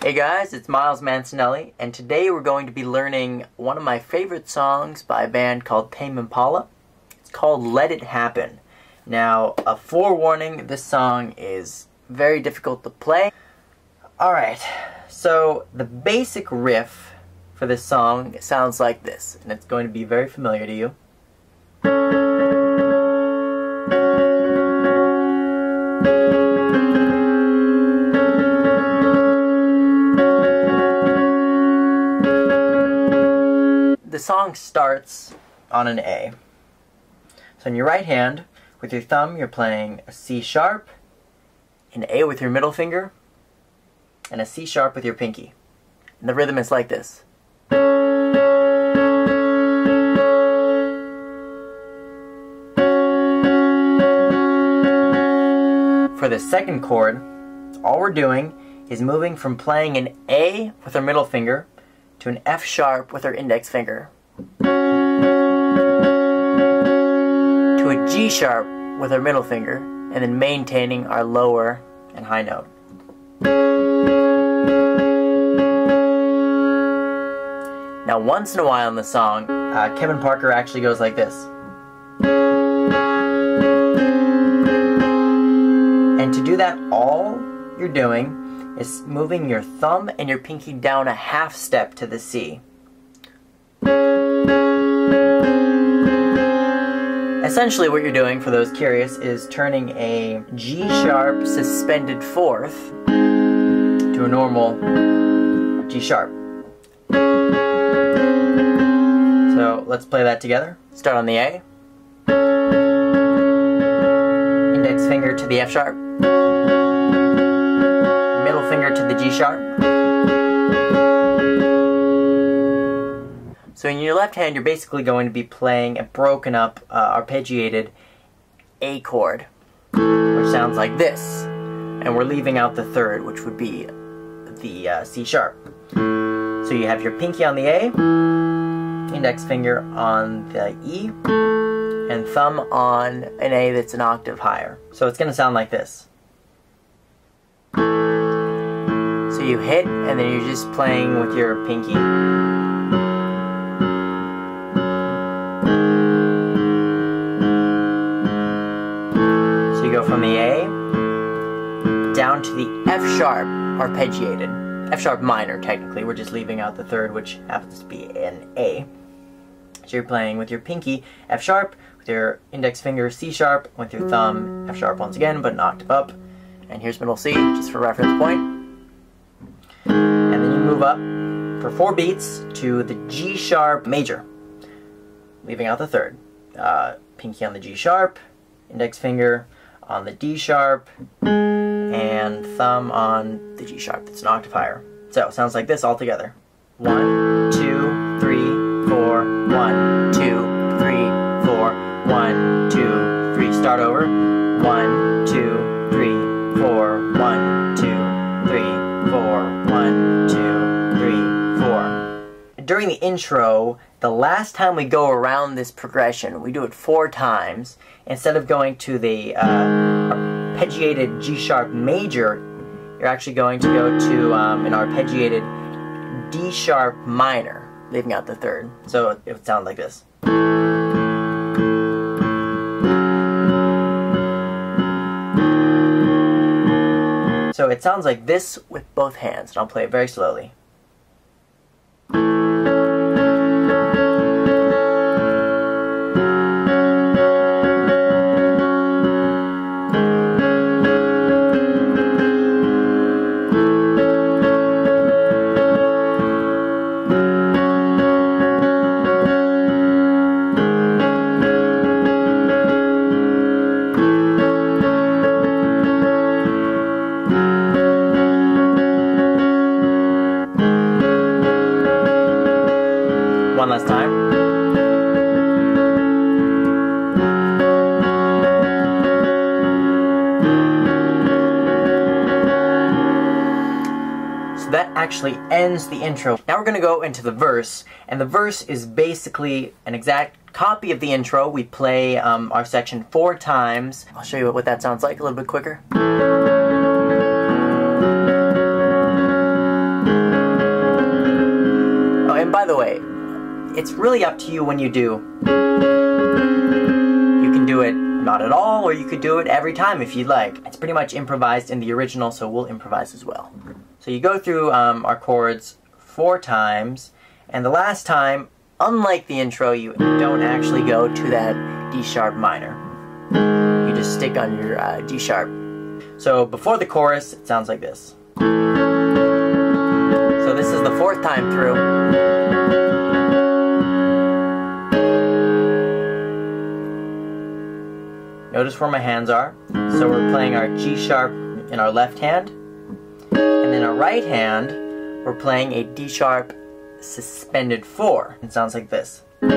Hey guys, it's Miles Mancinelli, and today we're going to be learning one of my favorite songs by a band called Tame Impala. It's called Let It Happen. Now, a forewarning, this song is very difficult to play. Alright, so the basic riff for this song sounds like this, and it's going to be very familiar to you. The song starts on an A. So in your right hand, with your thumb, you're playing a C sharp, an A with your middle finger, and a C sharp with your pinky. And the rhythm is like this. For the second chord, all we're doing is moving from playing an A with our middle finger to an F sharp with our index finger, to a G sharp with our middle finger, and then maintaining our lower and high note. Now once in a while in the song, Kevin Parker actually goes like this. And to do that, all you're doing is moving your thumb and your pinky down a half step to the C. Essentially what you're doing, for those curious, is turning a G sharp suspended fourth to a normal G sharp. So let's play that together. Start on the A. Index finger to the F sharp. Middle finger to the G sharp. So in your left hand, you're basically going to be playing a broken up, arpeggiated A chord, which sounds like this. And we're leaving out the third, which would be the C sharp. So you have your pinky on the A, index finger on the E, and thumb on an A that's an octave higher. So it's going to sound like this. So you hit, and then you're just playing with your pinky. So you go from the A down to the F sharp arpeggiated. F sharp minor, technically. We're just leaving out the third, which happens to be an A. So you're playing with your pinky F sharp, with your index finger C sharp, with your thumb F sharp once again, but an octave up. And here's middle C, just for reference point. And then you move up for 4 beats to the G sharp major, leaving out the third. Pinky on the G sharp, index finger on the D sharp, and thumb on the G sharp that's an octave higher. So it sounds like this all together. 1, 2, 3, 4, 1, 2, 3, 4, 1, 2, 3. Start over. 1, 2, 3, 4, 1, 2, 3, 4, 1, 2, 3, 4. During the intro, the last time we go around this progression, we do it 4 times. Instead of going to the arpeggiated G sharp major, you're actually going to go to an arpeggiated D sharp minor, leaving out the third. So it would sound like this. So it sounds like this with both hands, and I'll play it very slowly. One last time. So that actually ends the intro. Now we're going to go into the verse, and the verse is basically an exact copy of the intro. We play our section 4 times. I'll show you what that sounds like a little bit quicker. by the way, it's really up to you when you do. You can do it not at all, or you could do it every time if you'd like. It's pretty much improvised in the original, so we'll improvise as well. So you go through our chords 4 times, and the last time, unlike the intro, you don't actually go to that D sharp minor. You just stick on your G sharp. So before the chorus, it sounds like this. So this is the 4th time through. Notice where my hands are. So we're playing our G sharp in our left hand, and in our right hand, we're playing a D sharp suspended 4. It sounds like this. And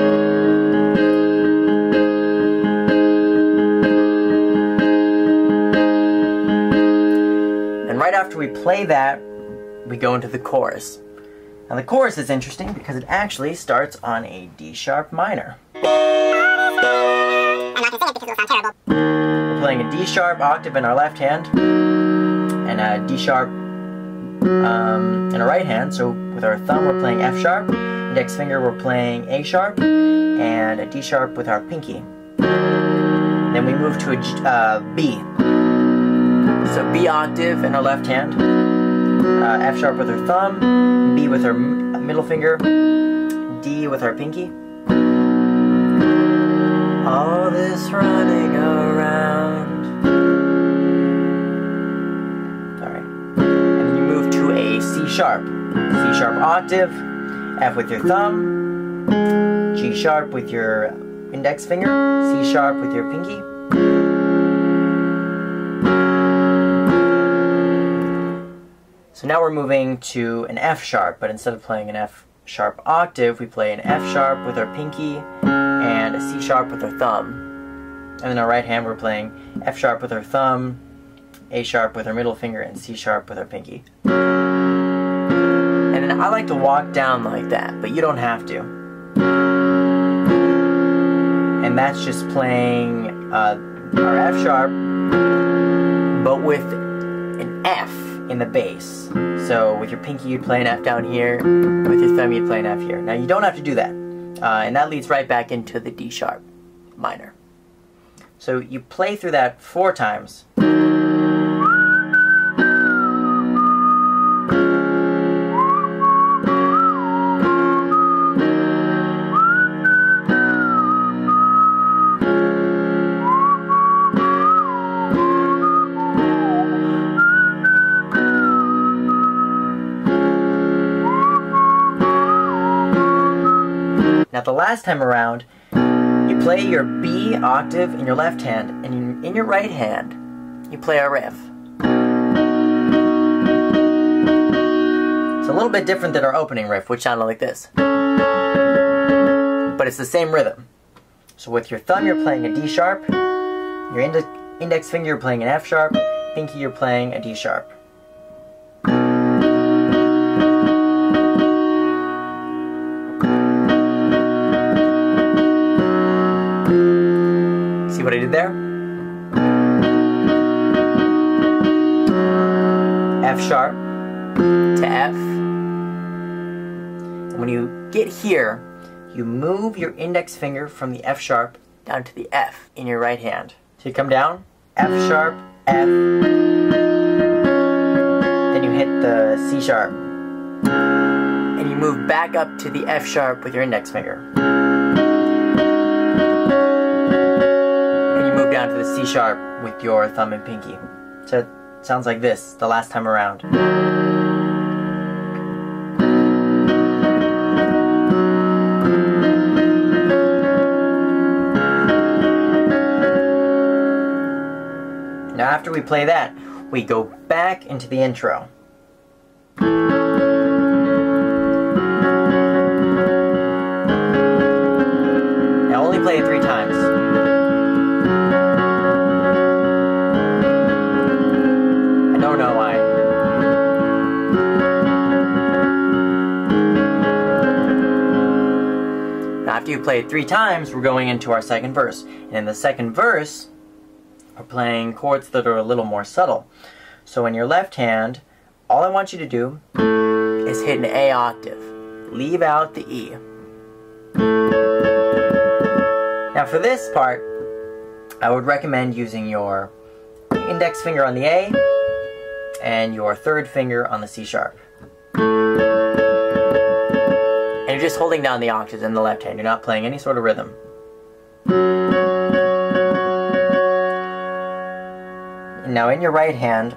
right after we play that, we go into the chorus. Now the chorus is interesting because it actually starts on a D sharp minor. We're playing a D sharp octave in our left hand, and a D sharp in our right hand. So with our thumb we're playing F sharp, index finger we're playing A sharp, and a D sharp with our pinky. Then we move to a B. So B octave in our left hand, F sharp with our thumb, B with our middle finger, D with our pinky. All this running around. Sorry. And then you move to a C sharp. C sharp octave, F with your thumb, G sharp with your index finger, C sharp with your pinky. So now we're moving to an F sharp, but instead of playing an F sharp octave, we play an F sharp with our pinky and a C sharp with our thumb. And in our right hand we're playing F sharp with our thumb, A sharp with our middle finger, and C sharp with our pinky. And then I like to walk down like that, but you don't have to. And that's just playing our F sharp, but with an F in the bass. So with your pinky you'd play an F down here, with your thumb you'd play an F here. Now you don't have to do that. And that leads right back into the D sharp minor. So you play through that 4 times. Now the last time around, you play your B octave in your left hand, and in your right hand, you play a riff. It's a little bit different than our opening riff, which sounded like this. But it's the same rhythm. So with your thumb you're playing a D sharp, your index finger you're playing an F sharp, pinky you're playing a D sharp. See what I did there? F sharp to F. And when you get here, you move your index finger from the F sharp down to the F in your right hand. So you come down, F sharp, F, then you hit the C sharp, and you move back up to the F sharp with your index finger. Down to the C sharp with your thumb and pinky. So it sounds like this the last time around. Now after we play that, we go back into the intro. Now only play it 3 times. After you play it 3 times, we're going into our second verse. And in the second verse, we're playing chords that are a little more subtle. So in your left hand, all I want you to do is hit an A octave. leave out the E. Now for this part, I would recommend using your index finger on the A and your third finger on the C sharp. And you're just holding down the octaves in the left hand. You're not playing any sort of rhythm. Now in your right hand,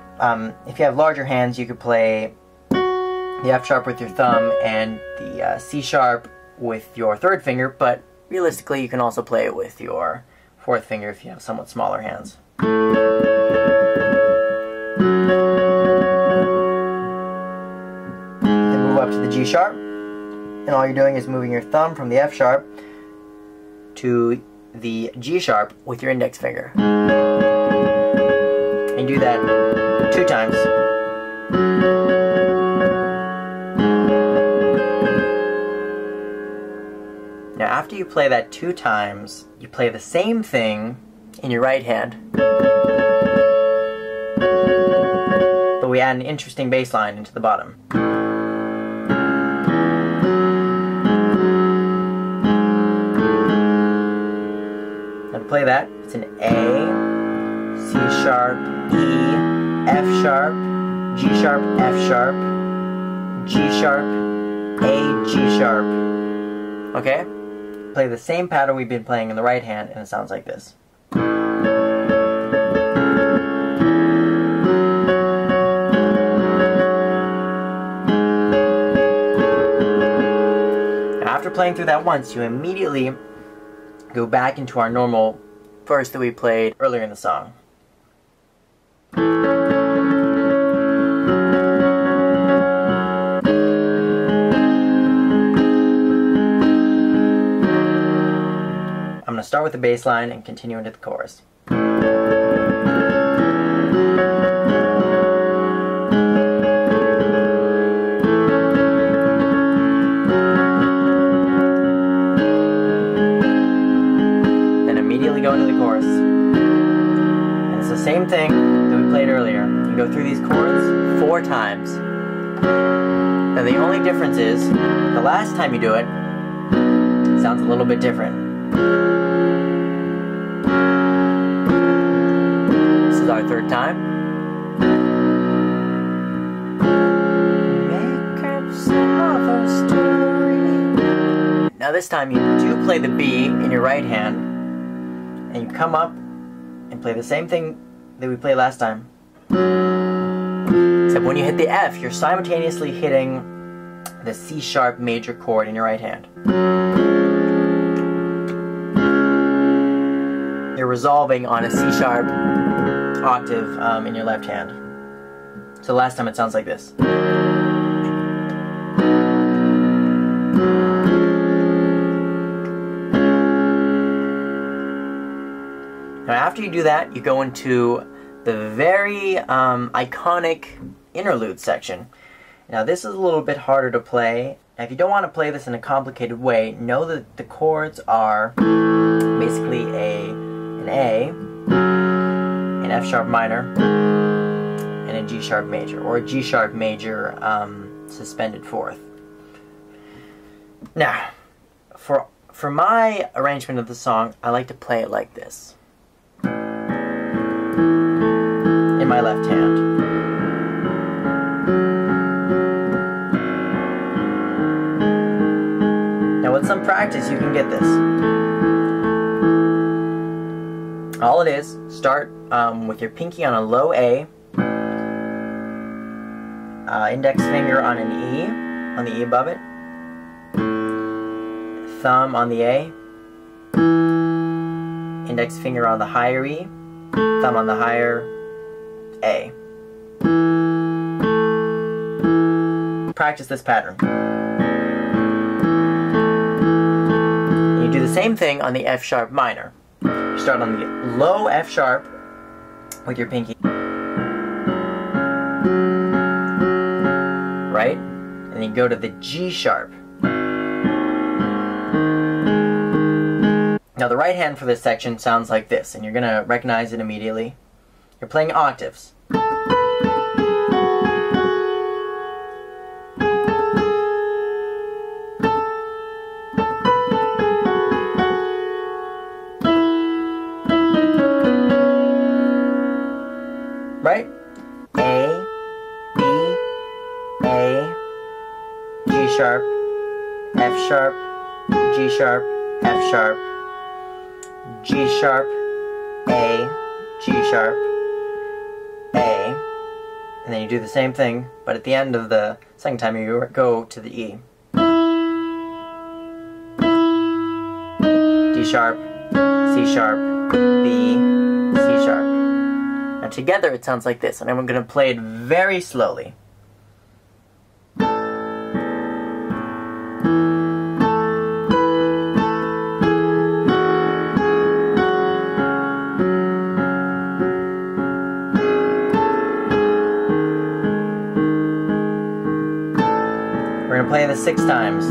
if you have larger hands, you could play the F sharp with your thumb and the C sharp with your third finger, but realistically you can also play it with your fourth finger if you have somewhat smaller hands. Then move up to the G sharp, and all you're doing is moving your thumb from the F sharp to the G sharp with your index finger. And do that 2 times. Now after you play that 2 times, you play the same thing in your right hand. But we add an interesting bass line into the bottom. Now to play that, it's an A, C sharp, E, F sharp, G sharp, F sharp, G sharp, A, G sharp. Okay? Play the same pattern we've been playing in the right hand, and it sounds like this. Now, after playing through that once, you immediately go back into our normal verse that we played earlier in the song. I'm going to start with the bass line and continue into the chorus. Then immediately go into the chorus. And it's the same thing that we played earlier. You go through these chords 4 times. Now the only difference is, the last time you do it, it sounds a little bit different. Our third time. Make up some other story. Now this time you do play the B in your right hand, and you come up and play the same thing that we played last time. Except when you hit the F, you're simultaneously hitting the C sharp major chord in your right hand. You're resolving on a C sharp octave in your left hand. So last time it sounds like this. Now after you do that, you go into the very iconic interlude section. Now this is a little bit harder to play. Now if you don't want to play this in a complicated way, know that the chords are basically an A, an F sharp minor, and a G sharp major, or a G sharp major suspended fourth. Now, for my arrangement of the song, I like to play it like this. In my left hand. Now with some practice you can get this. All it is, start with your pinky on a low A, index finger on an E, on the E above it, thumb on the A, index finger on the higher E, thumb on the higher A. Practice this pattern. And you do the same thing on the F sharp minor. You start on the low F sharp with your pinky, right? And then you go to the G sharp. Now the right hand for this section sounds like this, and you're going to recognize it immediately. You're playing octaves. sharp, F sharp, G sharp, F sharp, G sharp, A, G sharp, A, and then you do the same thing, but at the end of the second time you go to the E. D sharp, C sharp, B, C sharp. Now together it sounds like this, and I'm going to play it very slowly. We're going to play this 6 times.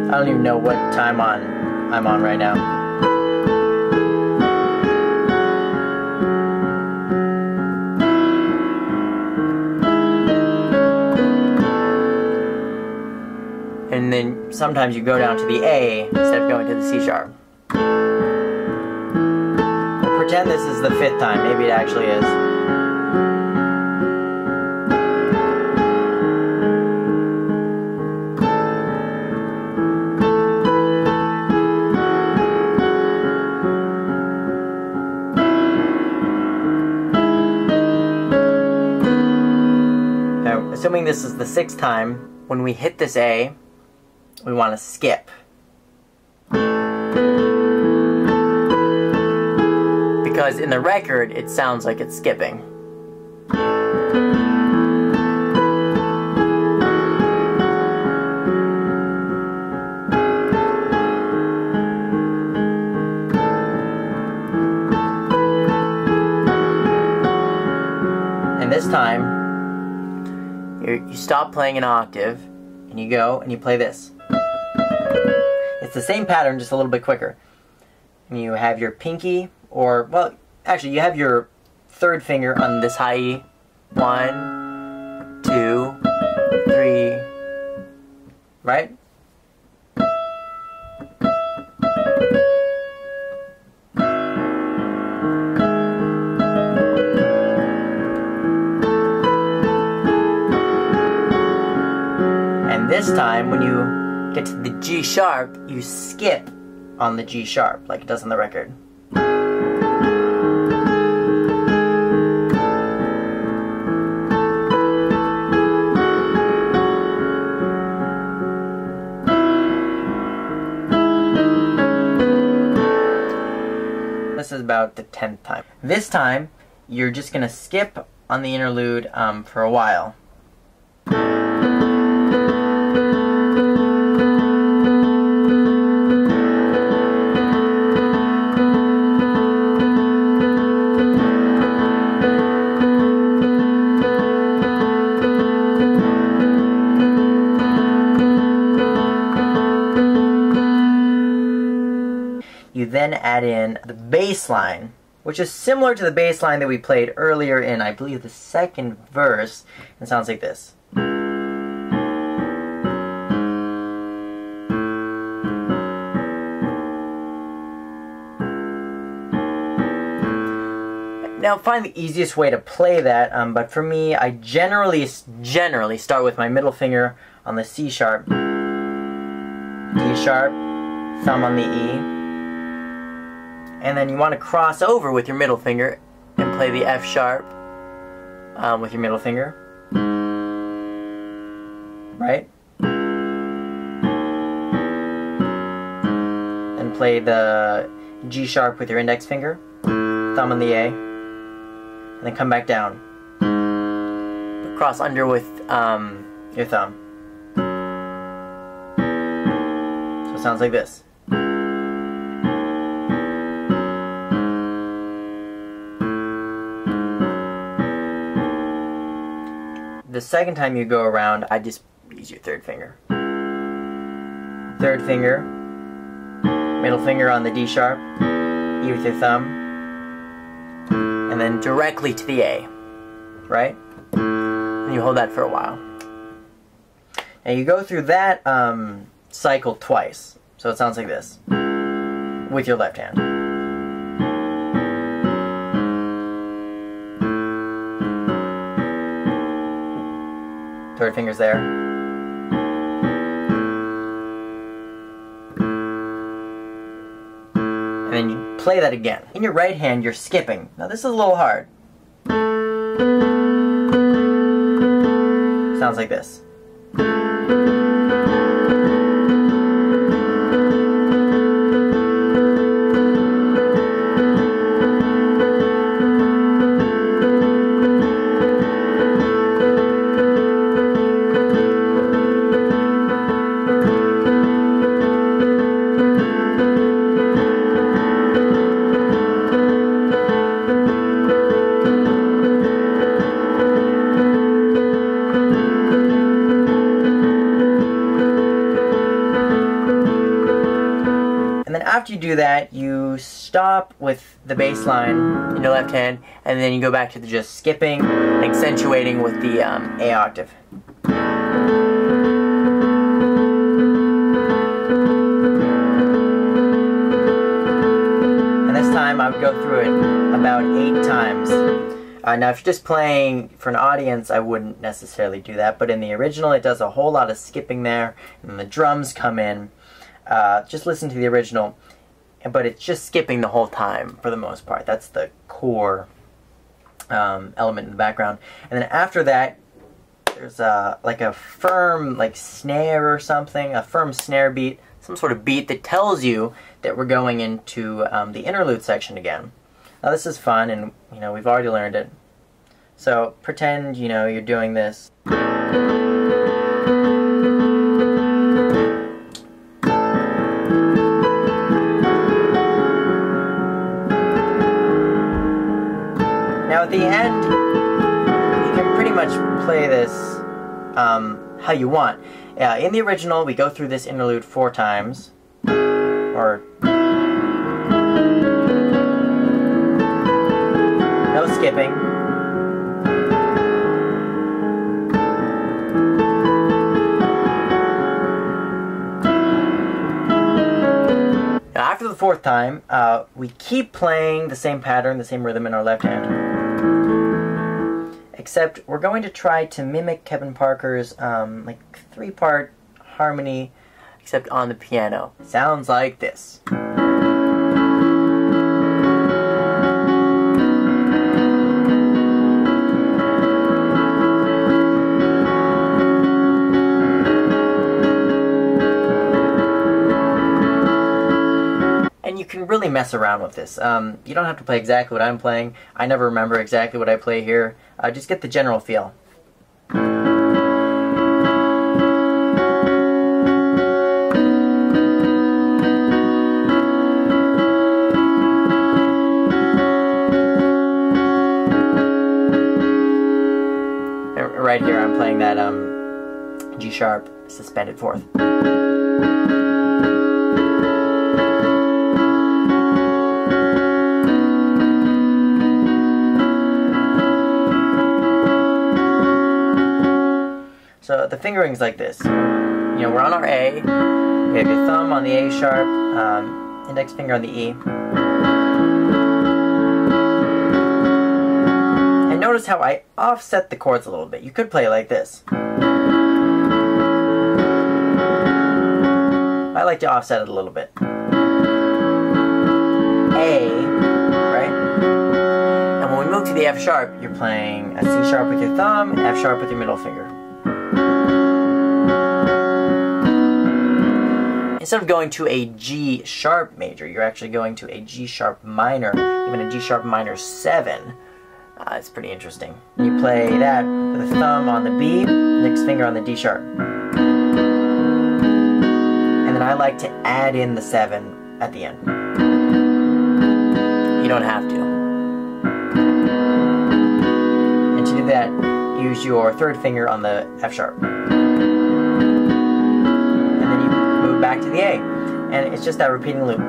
I don't even know what time I'm on right now. And then sometimes you go down to the A instead of going to the C sharp. We'll pretend this is the 5th time, maybe it actually is. Now, assuming this is the 6th time, when we hit this A, we want to skip. Because in the record, it sounds like it's skipping. And this time, you stop playing an octave, and you go and you play this. It's the same pattern, just a little bit quicker. And you have your pinky, or, well, actually you have your 3rd finger on this high E. 1, 2, 3, right? And this time, when you get to the G sharp, you skip on the G sharp, like it does on the record. This is about the 10th time. This time, you're just gonna skip on the interlude for a while. You then add in the bass line, which is similar to the bass line that we played earlier in, I believe, the 2nd verse. It sounds like this. Now find the easiest way to play that, but for me, I generally start with my middle finger on the C sharp, D sharp, thumb on the E, and then you want to cross over with your middle finger and play the F sharp with your middle finger, right? And play the G sharp with your index finger, thumb on the A, and then come back down. Cross under with your thumb. So it sounds like this. The second time you go around, I just use your 3rd finger. 3rd finger, middle finger on the D sharp, E with your thumb, and then directly to the A. right? And you hold that for a while. And you go through that cycle twice. So it sounds like this with your left hand. Third finger's there. And then you play that again. In your right hand, you're skipping. Now this is a little hard. Sounds like this. After you do that, you stop with the bass line in your left hand, and then you go back to the just skipping and accentuating with the A octave. And this time I would go through it about 8 times. Now if you're just playing for an audience, I wouldn't necessarily do that, but in the original it does a whole lot of skipping there, and the drums come in. Just listen to the original, but it's just skipping the whole time for the most part. That's the core element in the background. And then after that, there's like a firm snare or something, a firm snare beat, some sort of beat that tells you that we're going into the interlude section again. Now this is fun, and we've already learned it. So pretend you're doing this. Now at the end, you can pretty much play this how you want. In the original, we go through this interlude 4 times, or no skipping. Now after the 4th time, we keep playing the same pattern, the same rhythm in our left hand. Except we're going to try to mimic Kevin Parker's 3-part harmony, except on the piano. Sounds like this. And you can really mess around with this. You don't have to play exactly what I'm playing. I never remember exactly what I play here. Just get the general feel. Right here I'm playing that G sharp suspended 4th. So the fingering's like this. We're on our A. We have your thumb on the A sharp, index finger on the E. And notice how I offset the chords a little bit. You could play it like this. I like to offset it a little bit. A, right? And when we move to the F sharp, you're playing a C sharp with your thumb, F sharp with your middle finger. Instead of going to a G sharp major, you're actually going to a G sharp minor, even a G sharp minor 7. It's pretty interesting. You play that with a thumb on the B, index finger on the D sharp. And then I like to add in the 7 at the end. You don't have to. And to do that, use your 3rd finger on the F sharp. Back to the A, and it's just that repeating loop.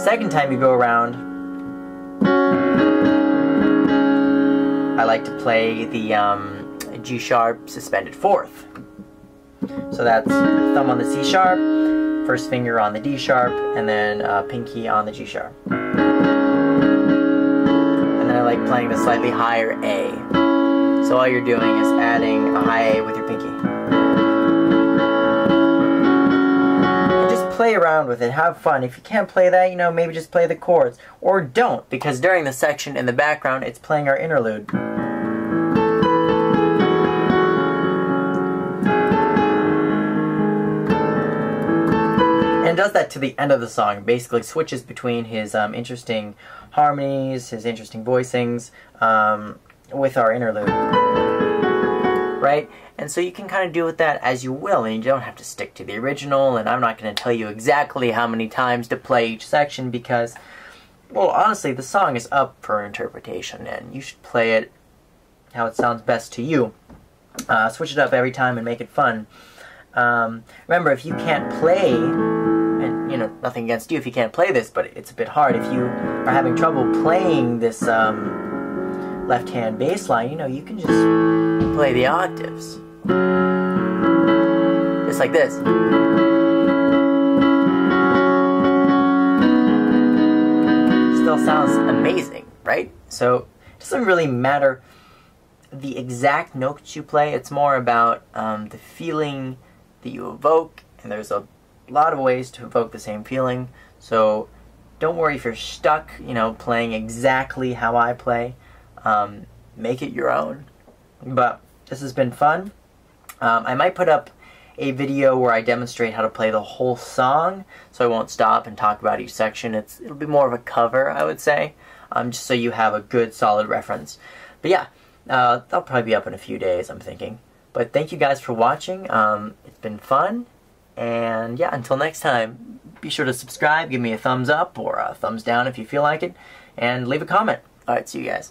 second time you go around, I like to play the G sharp suspended fourth. So that's thumb on the C sharp, first finger on the D sharp, and then pinky on the G sharp. And then I like playing the slightly higher A. So all you're doing is adding a high A with your pinky. And just play around with it, have fun. If you can't play that, you know, maybe just play the chords. Or don't, because during the section in the background, it's playing our interlude. And does that to the end of the song. Basically switches between his interesting harmonies, his interesting voicings, with our interlude. Right? And so you can kind of do with that as you will, and you don't have to stick to the original, and I'm not going to tell you exactly how many times to play each section because, well, honestly, the song is up for interpretation, and you should play it how it sounds best to you. Switch it up every time and make it fun. Remember, if you can't play, and you know, nothing against you if you can't play this, but it's a bit hard. If you are having trouble playing this left-hand bass line, you know, you can just play the octaves. Just like this. Still sounds amazing, right? So it doesn't really matter the exact notes you play. It's more about the feeling that you evoke, and there's a lot of ways to evoke the same feeling. So don't worry if you're stuck, you know, playing exactly how I play. Make it your own. But this has been fun. I might put up a video where I demonstrate how to play the whole song, so I won't stop and talk about each section. It'll be more of a cover, I would say, just so you have a good, solid reference. But yeah, that'll probably be up in a few days, I'm thinking. But thank you guys for watching. It's been fun. And yeah, until next time, be sure to subscribe, give me a thumbs up or a thumbs down if you feel like it, and leave a comment. Alright, see you guys.